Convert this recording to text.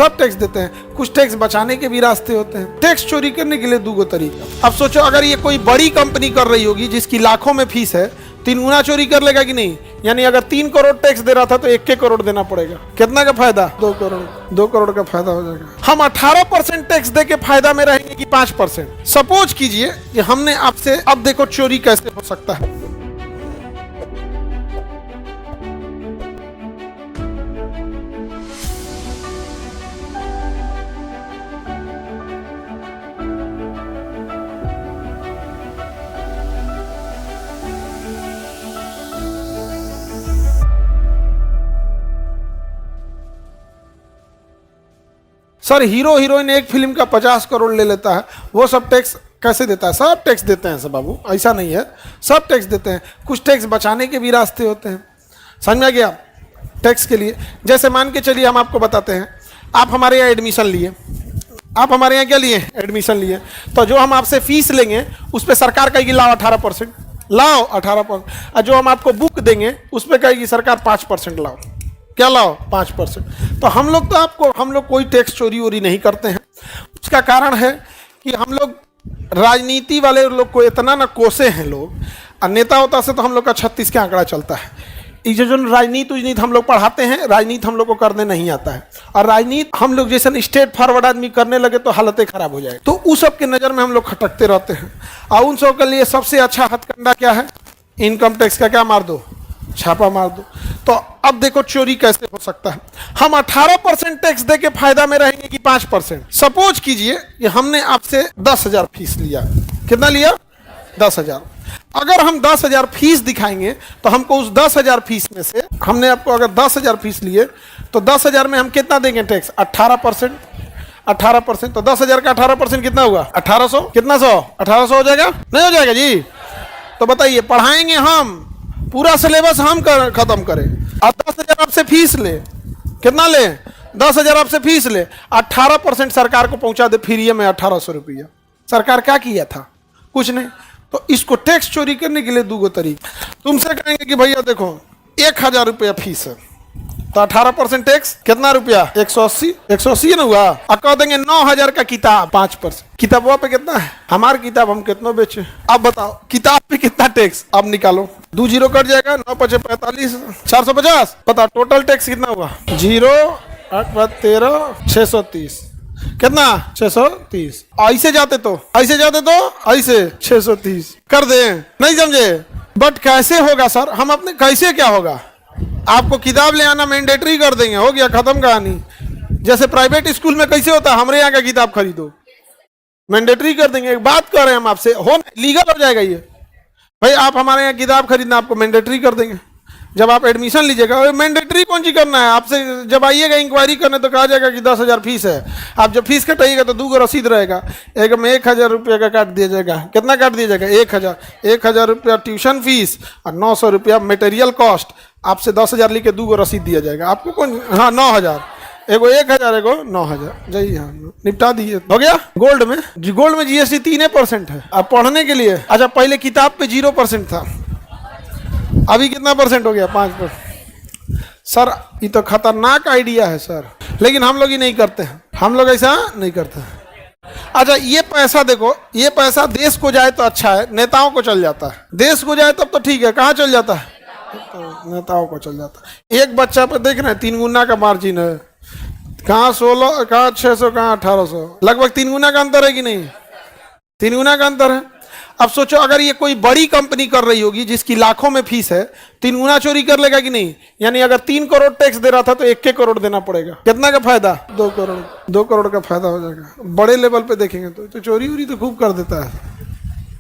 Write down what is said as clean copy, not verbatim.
सब टैक्स देते हैं। कुछ टैक्स बचाने के भी रास्ते होते हैं। टैक्स चोरी करने के लिए दो तरीका। अब सोचो अगर ये कोई बड़ी कंपनी कर रही होगी जिसकी लाखों में फीस है, 3 गुना चोरी कर लेगा कि नहीं? यानी अगर 3 करोड़ टैक्स दे रहा था तो 1 करोड़ देना पड़ेगा। कितना का फायदा? 2 करोड़। 2 करोड़ का फायदा हो जाएगा। हम 18% टैक्स दे के फायदा में रहेंगे कि 5%? सपोज कीजिए कि हमने आपसे, अब देखो चोरी कैसे हो सकता है। सर हीरो हीरोइन एक फिल्म का 50 करोड़ ले लेता है, वो सब टैक्स कैसे देता है? सब टैक्स देते हैं सब बाबू, ऐसा नहीं है, सब टैक्स देते हैं। कुछ टैक्स बचाने के भी रास्ते होते हैं। समझ में आ गया? टैक्स के लिए जैसे मान के चलिए, हम आपको बताते हैं, आप हमारे यहाँ एडमिशन लिए, आप हमारे यहाँ क्या लिए? एडमिशन लिए। तो जो हम आपसे फीस लेंगे उस पर सरकार कहेगी लाओ 18%, लाओ 18%। और जो हम आपको बुक देंगे उस पर कहेगी सरकार 5% लाओ। क्या लाओ? 5%। तो हम लोग कोई टैक्स चोरी वोरी नहीं करते हैं। उसका कारण है कि हम लोग राजनीति वाले लोग को इतना ना कोसे हैं लोग, और नेता होता से तो हम लोग का 36 का आंकड़ा चलता है। ये जो राजनीति हम लोग पढ़ाते हैं, राजनीति हम लोग को करने नहीं आता है। और राजनीति हम लोग जैसे स्टेट फॉरवर्ड आदमी करने लगे तो हालतें खराब हो जाए। तो उस सब के नज़र में हम लोग खटकते रहते हैं। और उन सब के लिए सबसे अच्छा हथकंडा क्या है? इनकम टैक्स का क्या मार दो? छापा मार दो। तो अब देखो चोरी कैसे हो सकता है। हम 18% टैक्स दे के फायदा में रहेंगे कि 5%? सपोज कीजिए कि हमने आपसे 10,000 फीस लिया। कितना लिया? 10,000। अगर हम 10,000 फीस दिखाएंगे तो हमको उस 10,000 फीस में से, हमने आपको अगर 10,000 फीस लिए तो 10,000 में हम कितना देंगे टैक्स? 18%। 18%। तो 10,000 का 18% कितना हुआ? 1800। कितना 100? 1800 हो जाएगा? नहीं हो जाएगा जी? तो बताइए, पढ़ाएंगे हम, पूरा सिलेबस हम खत्म करें, और 10,000 आपसे फीस ले। कितना ले? 10,000 आपसे फीस ले, 18% सरकार को पहुंचा दे फ्री में 1800 रुपया। सरकार क्या किया था? कुछ नहीं। तो इसको टैक्स चोरी करने के लिए दो तरीका। तुमसे कहेंगे कि भैया देखो 1,000 रुपया फीस है, तो 18% टैक्स कितना रुपया? 180। 180 ना हुआ? और कह देंगे 9,000 का किताब 5%। किताबों पे कितना है? हमारी किताब हम कितना बेचे? अब बताओ किताब पे कितना टैक्स? अब निकालो, 2 जीरो कट जाएगा, 9 × 5 = 45, 450। बताओ टोटल टैक्स कितना हुआ? 0 8 × 13 630। कितना? 630। ऐसे जाते तो ऐसे 630 कर दे। नहीं समझे? बट कैसे होगा सर? हम अपने कैसे क्या होगा? आपको किताब ले आना मैंडेटरी कर देंगे, हो गया, खत्म कहानी। जैसे प्राइवेट स्कूल में कैसे होता है, हमारे यहाँ का किताब खरीदो, मैंडेटरी कर देंगे। एक बात कर रहे हैं हम आपसे, हो लीगल हो जाएगा ये। भाई आप हमारे यहाँ किताब खरीदना, आपको मैंडेटरी कर देंगे। जब आप एडमिशन लीजिएगा, मैंडेटरी कौन सी करना है? आपसे जब आइएगा इंक्वायरी करने तो कहा जाएगा कि 10,000 फीस है। आप जब फीस कटाइएगा तो 2 रसीद रहेगा, एक में 1,000 रुपये का काट दिया जाएगा। कितना काट दिया जाएगा? 1,000। 1,000 रुपया ट्यूशन फीस और 900 रुपया मटेरियल कॉस्ट। आपसे 10,000 लिख के 2 रसीद दिया जाएगा आपको। कौन? हाँ 9,000, एगो 1,000 एगो 9,000। जय हाँ, निपटा दिए, हो गया। गोल्ड में गोल्ड में GST 3% है। अब पढ़ने के लिए, अच्छा पहले किताब पे 0% था, अभी कितना परसेंट हो गया? 5%। सर ये तो खतरनाक आइडिया है सर, लेकिन हम लोग ही नहीं करते हैं। हम लोग ऐसा नहीं करते हैं। अच्छा ये पैसा देखो, ये पैसा देश को जाए तो अच्छा है, नेताओं को चल जाता है। देश को जाए तब तो ठीक है, कहाँ चल जाता है? तो नेताओं को चल जाता है। एक बच्चा पे देख रहे हैं 3 गुना का मार्जिन है, कहाँ 16, कहाँ 600, कहाँ 1800, लगभग 3 गुना का अंतर है कि नहीं? 3 गुना का अंतर है। अब सोचो अगर ये कोई बड़ी कंपनी कर रही होगी जिसकी लाखों में फीस है, 3 गुना चोरी कर लेगा कि नहीं? यानी अगर 3 करोड़ टैक्स दे रहा था तो 1 करोड़ देना पड़ेगा। कितना का फायदा? 2 करोड़। 2 करोड़ का फायदा हो जाएगा। बड़े लेवल पे देखेंगे तो चोरी वोरी तो खूब कर देता है।